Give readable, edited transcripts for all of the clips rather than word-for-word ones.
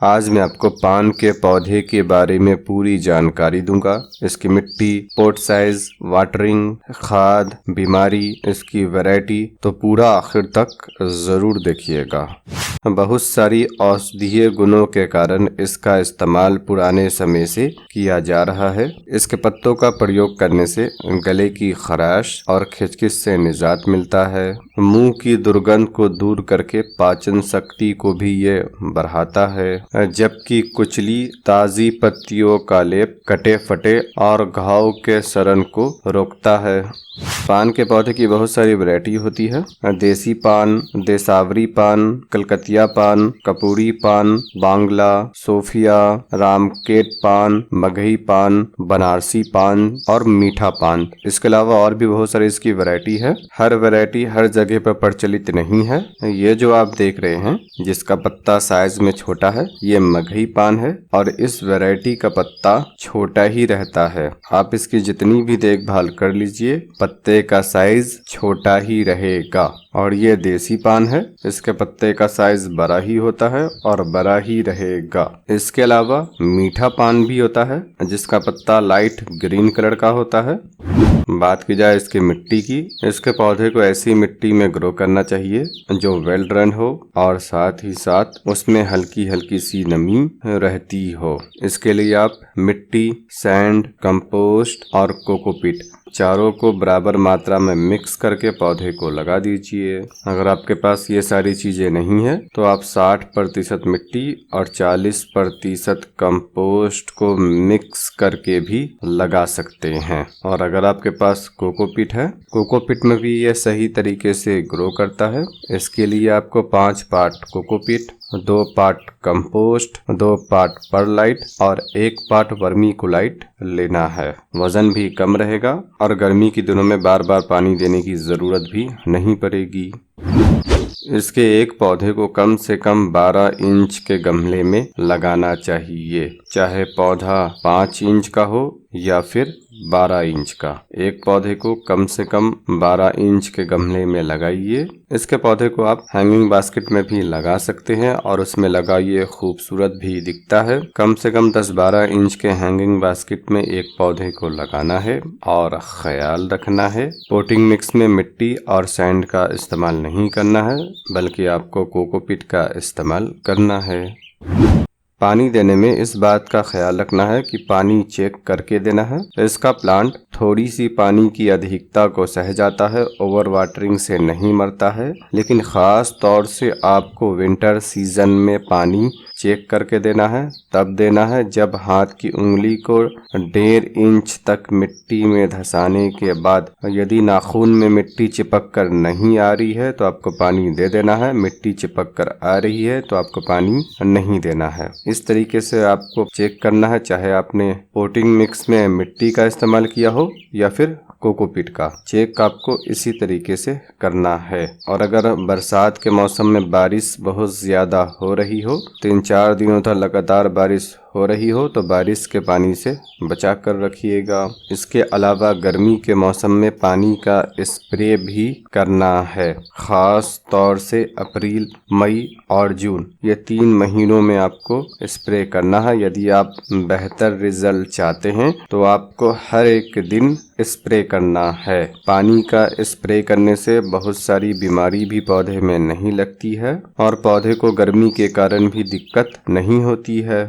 आज मैं आपको पान के पौधे के बारे में पूरी जानकारी दूंगा। इसकी मिट्टी, पॉट साइज, वाटरिंग, खाद, बीमारी, इसकी वैरायटी, तो पूरा आखिर तक जरूर देखिएगा। बहुत सारी औषधीय गुणों के कारण इसका इस्तेमाल पुराने समय से किया जा रहा है। इसके पत्तों का प्रयोग करने से गले की खराश और खिचखिच से निजात मिलता है। मुंह की दुर्गंध को दूर करके पाचन शक्ति को भी ये बढ़ाता है, जबकि कुचली, ताजी पत्तियों का लेप कटे फटे और घाव के सड़न को रोकता है। पान के पौधे की बहुत सारी वैरायटी होती है। देसी पान, देसावरी पान, कलकतिया पान, कपूरी पान, बांग्ला, सोफिया, रामकेट पान, मगही पान, बनारसी पान और मीठा पान। इसके अलावा और भी बहुत सारी इसकी वैरायटी है। हर वैरायटी हर जगह पर प्रचलित नहीं है। ये जो आप देख रहे हैं जिसका पत्ता साइज में छोटा है, ये मगही पान है और इस वैरायटी का पत्ता छोटा ही रहता है। आप इसकी जितनी भी देखभाल कर लीजिए, पत्ते का साइज छोटा ही रहेगा। और ये देसी पान है, इसके पत्ते का साइज बड़ा ही होता है और बड़ा ही रहेगा। इसके अलावा मीठा पान भी होता है जिसका पत्ता लाइट ग्रीन कलर का होता है। बात की जाए इसकी मिट्टी की, इसके पौधे को ऐसी मिट्टी में ग्रो करना चाहिए जो वेल ड्रेन हो और साथ ही साथ उसमें हल्की हल्की सी नमी रहती हो। इसके लिए आप मिट्टी, सैंड, कंपोस्ट और कोकोपीट चारों को बराबर मात्रा में मिक्स करके पौधे को लगा दीजिए। अगर आपके पास ये सारी चीजें नहीं है तो आप 60% मिट्टी और 40% कंपोस्ट को मिक्स करके भी लगा सकते हैं। और अगर आपके पास कोकोपीट है, कोकोपीट में भी ये सही तरीके से ग्रो करता है। इसके लिए आपको 5 part cocopeat, 2 part compost, 2 part perlite और 1 पार्ट वर्मीकुलाइट लेना है। वजन भी कम रहेगा और गर्मी के दिनों में बार बार पानी देने की जरूरत भी नहीं पड़ेगी। इसके एक पौधे को कम से कम 12 इंच के गमले में लगाना चाहिए, चाहे पौधा 5 इंच का हो या फिर 12 इंच का। एक पौधे को कम से कम 12 इंच के गमले में लगाइए। इसके पौधे को आप हैंगिंग बास्केट में भी लगा सकते हैं और उसमें लगाइए, खूबसूरत भी दिखता है। कम से कम 10-12 इंच के हैंगिंग बास्केट में एक पौधे को लगाना है और ख्याल रखना है पोटिंग मिक्स में मिट्टी और सैंड का इस्तेमाल नहीं करना है, बल्कि आपको कोकोपीट का इस्तेमाल करना है। पानी देने में इस बात का ख्याल रखना है कि पानी चेक करके देना है। इसका प्लांट थोड़ी सी पानी की अधिकता को सह जाता है, ओवर वाटरिंग से नहीं मरता है, लेकिन खास तौर से आपको विंटर सीजन में पानी चेक करके देना है। तब देना है जब हाथ की उंगली को 1.5 इंच तक मिट्टी में धंसाने के बाद यदि नाखून में मिट्टी चिपक कर नहीं आ रही है तो आपको पानी दे देना है। मिट्टी चिपक कर आ रही है तो आपको पानी नहीं देना है। इस तरीके से आपको चेक करना है, चाहे आपने पोटिंग मिक्स में मिट्टी का इस्तेमाल किया हो या फिर कोकोपीट का। चेक आपको इसी तरीके से करना है। और अगर बरसात के मौसम में बारिश बहुत ज्यादा हो रही हो, 3-4 दिनों तक लगातार बारिश हो रही हो, तो बारिश के पानी से बचा कर रखिएगा। इसके अलावा गर्मी के मौसम में पानी का स्प्रे भी करना है, खास तौर से अप्रैल, मई और जून, ये 3 महीनों में आपको स्प्रे करना है। यदि आप बेहतर रिजल्ट चाहते हैं तो आपको हर एक दिन स्प्रे करना है। पानी का स्प्रे करने से बहुत सारी बीमारी भी पौधे में नहीं लगती है और पौधे को गर्मी के कारण भी दिक्कत नहीं होती है।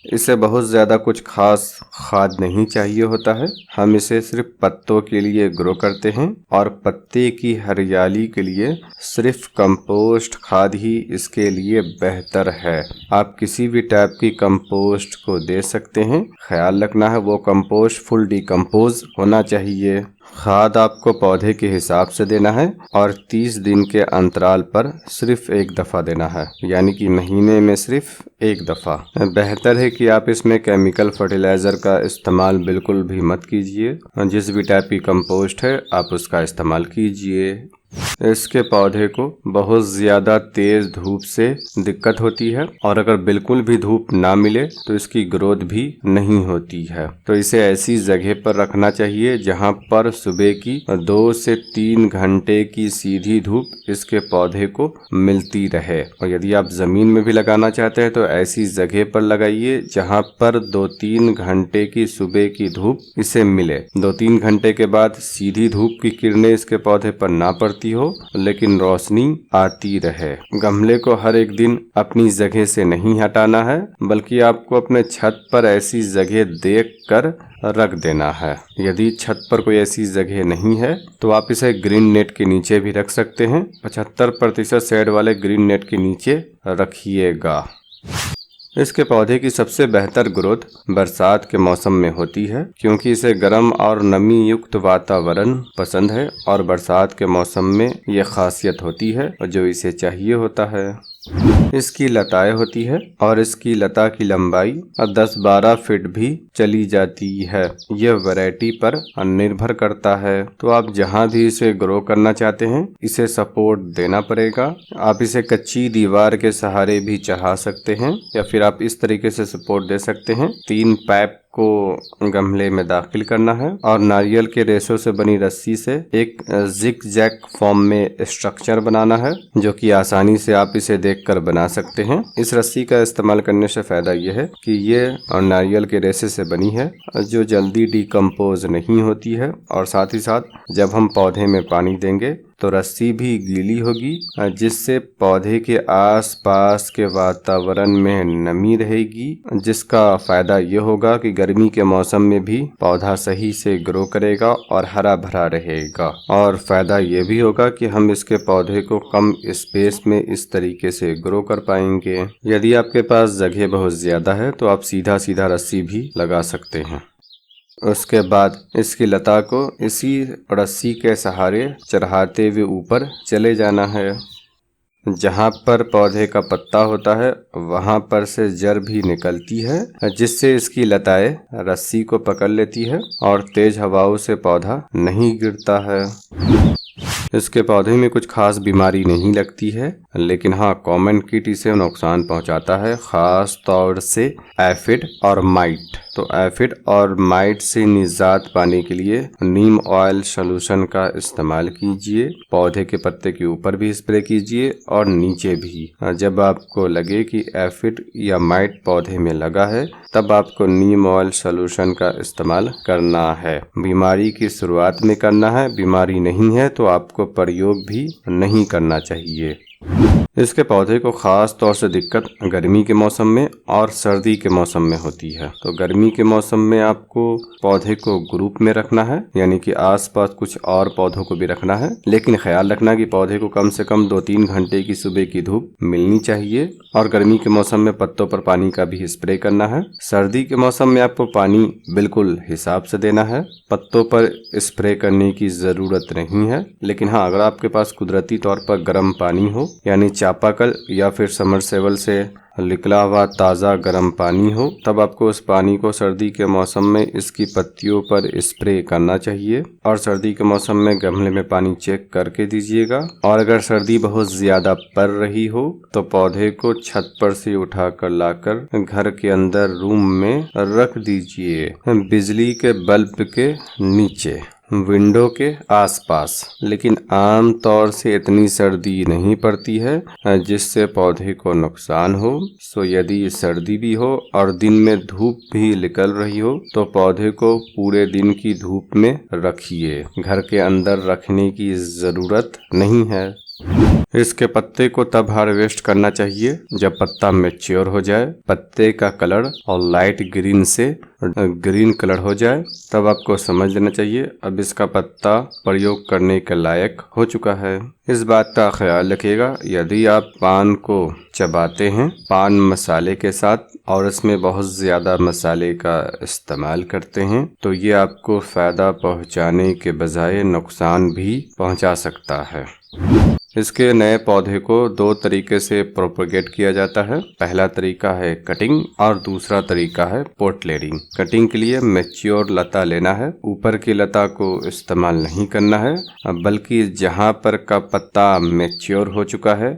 इसे बहुत ज़्यादा कुछ खास खाद नहीं चाहिए होता है। हम इसे सिर्फ पत्तों के लिए ग्रो करते हैं और पत्ते की हरियाली के लिए सिर्फ कंपोस्ट खाद ही इसके लिए बेहतर है। आप किसी भी टाइप की कंपोस्ट को दे सकते हैं। ख्याल रखना है वो कंपोस्ट फुल डिकम्पोज होना चाहिए। खाद आपको पौधे के हिसाब से देना है और 30 दिन के अंतराल पर सिर्फ 1 दफा देना है, यानी कि महीने में सिर्फ 1 दफा। बेहतर है कि आप इसमें केमिकल फर्टिलाइजर का इस्तेमाल बिल्कुल भी मत कीजिए। जिस भी टाइप की कंपोस्ट है आप उसका इस्तेमाल कीजिए। इसके पौधे को बहुत ज्यादा तेज धूप से दिक्कत होती है और अगर बिल्कुल भी धूप ना मिले तो इसकी ग्रोथ भी नहीं होती है। तो इसे ऐसी जगह पर रखना चाहिए जहां पर सुबह की 2 से 3 घंटे की सीधी धूप इसके पौधे को मिलती रहे। और यदि आप जमीन में भी लगाना चाहते हैं तो ऐसी जगह पर लगाइए जहां पर 2-3 घंटे की सुबह की धूप इसे मिले। 2-3 घंटे के बाद सीधी धूप की किरणें इसके पौधे पर ना पड़ती हो लेकिन रोशनी आती रहे। गमले को हर एक दिन अपनी जगह से नहीं हटाना है बल्कि आपको अपने छत पर ऐसी जगह देख कर रख देना है। यदि छत पर कोई ऐसी जगह नहीं है तो आप इसे ग्रीन नेट के नीचे भी रख सकते हैं। 75% शेड वाले ग्रीन नेट के नीचे रखिएगा। इसके पौधे की सबसे बेहतर ग्रोथ बरसात के मौसम में होती है क्योंकि इसे गर्म और नमी युक्त वातावरण पसंद है और बरसात के मौसम में ये खासियत होती है और जो इसे चाहिए होता है। इसकी लताएं होती है और इसकी लता की लंबाई 10-12 फीट भी चली जाती है। यह वैरायटी पर निर्भर करता है। तो आप जहां भी इसे ग्रो करना चाहते हैं इसे सपोर्ट देना पड़ेगा। आप इसे कच्ची दीवार के सहारे भी चढ़ा सकते हैं या फिर आप इस तरीके से सपोर्ट दे सकते हैं। 3 पाइप को गमले में दाखिल करना है और नारियल के रेशों से बनी रस्सी से एक जिग जैग फॉर्म में स्ट्रक्चर बनाना है जो कि आसानी से आप इसे देखकर बना सकते हैं। इस रस्सी का इस्तेमाल करने से फायदा यह है कि ये नारियल के रेशे से बनी है जो जल्दी डिकम्पोज नहीं होती है और साथ ही साथ जब हम पौधे में पानी देंगे तो रस्सी भी गीली होगी जिससे पौधे के आसपास के वातावरण में नमी रहेगी, जिसका फायदा ये होगा कि गर्मी के मौसम में भी पौधा सही से ग्रो करेगा और हरा भरा रहेगा। और फायदा ये भी होगा कि हम इसके पौधे को कम स्पेस में इस तरीके से ग्रो कर पाएंगे। यदि आपके पास जगह बहुत ज्यादा है तो आप सीधा सीधा रस्सी भी लगा सकते हैं। उसके बाद इसकी लता को इसी रस्सी के सहारे चढ़ाते हुए ऊपर चले जाना है। जहाँ पर पौधे का पत्ता होता है वहाँ पर से जड़ भी निकलती है जिससे इसकी लताएं रस्सी को पकड़ लेती है और तेज हवाओं से पौधा नहीं गिरता है। इसके पौधे में कुछ खास बीमारी नहीं लगती है लेकिन हाँ कॉमन कीट इसे नुकसान पहुंचाता है, खास तौर से एफिड और माइट। तो एफिड और माइट से निजात पाने के लिए नीम ऑयल सॉल्यूशन का इस्तेमाल कीजिए। पौधे के पत्ते के ऊपर भी स्प्रे कीजिए और नीचे भी। जब आपको लगे कि एफिड या माइट पौधे में लगा है तब आपको नीम ऑयल सॉल्यूशन का इस्तेमाल करना है। बीमारी की शुरुआत में करना है, बीमारी नहीं है तो आपको प्रयोग भी नहीं करना चाहिए। इसके पौधे को खास तौर से दिक्कत गर्मी के मौसम में और सर्दी के मौसम में होती है। तो गर्मी के मौसम में आपको पौधे को ग्रुप में रखना है यानी कि आसपास कुछ और पौधों को भी रखना है, लेकिन ख्याल रखना कि पौधे को कम से कम 2-3 घंटे की सुबह की धूप मिलनी चाहिए। और गर्मी के मौसम में पत्तों पर पानी का भी स्प्रे करना है। सर्दी के मौसम में आपको पानी बिल्कुल हिसाब से देना है, पत्तों पर स्प्रे करने की जरूरत नहीं है। लेकिन हाँ अगर आपके पास कुदरती तौर पर गर्म पानी हो यानी चापाकल या फिर समरसेबल से निकला हुआ ताज़ा गर्म पानी हो तब आपको उस पानी को सर्दी के मौसम में इसकी पत्तियों पर स्प्रे करना चाहिए। और सर्दी के मौसम में गमले में पानी चेक करके दीजिएगा। और अगर सर्दी बहुत ज्यादा पड़ रही हो तो पौधे को छत पर से उठाकर लाकर घर के अंदर रूम में रख दीजिए, बिजली के बल्ब के नीचे, विंडो के आसपास। लेकिन आम तौर से इतनी सर्दी नहीं पड़ती है जिससे पौधे को नुकसान हो। सो यदि सर्दी भी हो और दिन में धूप भी निकल रही हो तो पौधे को पूरे दिन की धूप में रखिए, घर के अंदर रखने की जरूरत नहीं है। इसके पत्ते को तब हार्वेस्ट करना चाहिए जब पत्ता मैच्योर हो जाए, पत्ते का कलर और लाइट ग्रीन से ग्रीन कलर हो जाए, तब आपको समझ लेना चाहिए अब इसका पत्ता प्रयोग करने के लायक हो चुका है। इस बात का ख्याल रखिएगा यदि आप पान को चबाते हैं पान मसाले के साथ और इसमें बहुत ज्यादा मसाले का इस्तेमाल करते हैं तो ये आपको फायदा पहुंचाने के बजाय नुकसान भी पहुंचा सकता है। इसके नए पौधे को दो तरीके से प्रोपगेट किया जाता है। पहला तरीका है कटिंग और दूसरा तरीका है पोट लेयरिंग। कटिंग के लिए मैच्योर लता लेना है। ऊपर की लता को इस्तेमाल नहीं करना है, बल्कि जहां पर का पत्ता मैच्योर हो चुका है,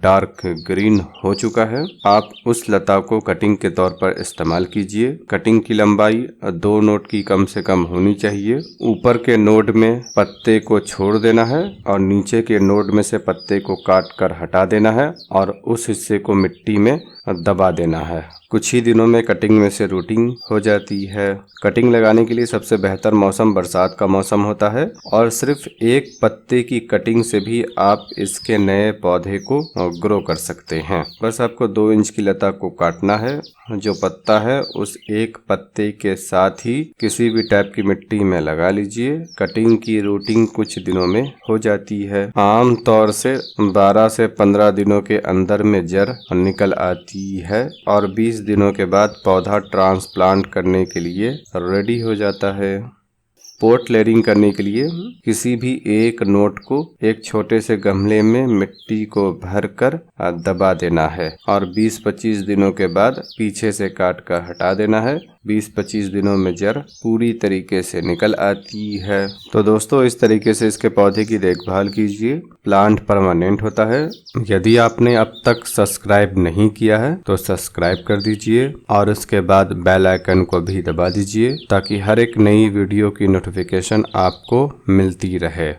डार्क ग्रीन हो चुका है, आप उस लता को कटिंग के तौर पर इस्तेमाल कीजिए। कटिंग की लंबाई 2 नोट की कम से कम होनी चाहिए। ऊपर के नोड में पत्ते को छोड़ देना है और नीचे के नोड में से पत्ते को काट कर हटा देना है और उस हिस्से को मिट्टी में दबा देना है। कुछ ही दिनों में कटिंग में से रूटिंग हो जाती है। कटिंग लगाने के लिए सबसे बेहतर मौसम बरसात का मौसम होता है और सिर्फ एक पत्ते की कटिंग से भी आप इसके नए पौधे को ग्रो कर सकते हैं। बस आपको 2 इंच की लता को काटना है। जो पत्ता है उस एक पत्ते के साथ ही किसी भी टाइप की मिट्टी में लगा लीजिए। कटिंग की रूटिंग कुछ दिनों में हो जाती है। आम तौर से 12 से 15 दिनों के अंदर में जड़ निकल आती है और 20 दिनों के बाद पौधा ट्रांसप्लांट करने के लिए रेडी हो जाता है। पोट लेयरिंग करने के लिए किसी भी एक नोट को एक छोटे से गमले में मिट्टी को भरकर दबा देना है और 20-25 दिनों के बाद पीछे से काट कर हटा देना है। 20-25 दिनों में जड़ पूरी तरीके से निकल आती है। तो दोस्तों, इस तरीके से इसके पौधे की देखभाल कीजिए। प्लांट परमानेंट होता है। यदि आपने अब तक सब्सक्राइब नहीं किया है तो सब्सक्राइब कर दीजिए और उसके बाद बेल आइकन को भी दबा दीजिए ताकि हर एक नई वीडियो की नोटिफिकेशन आपको मिलती रहे।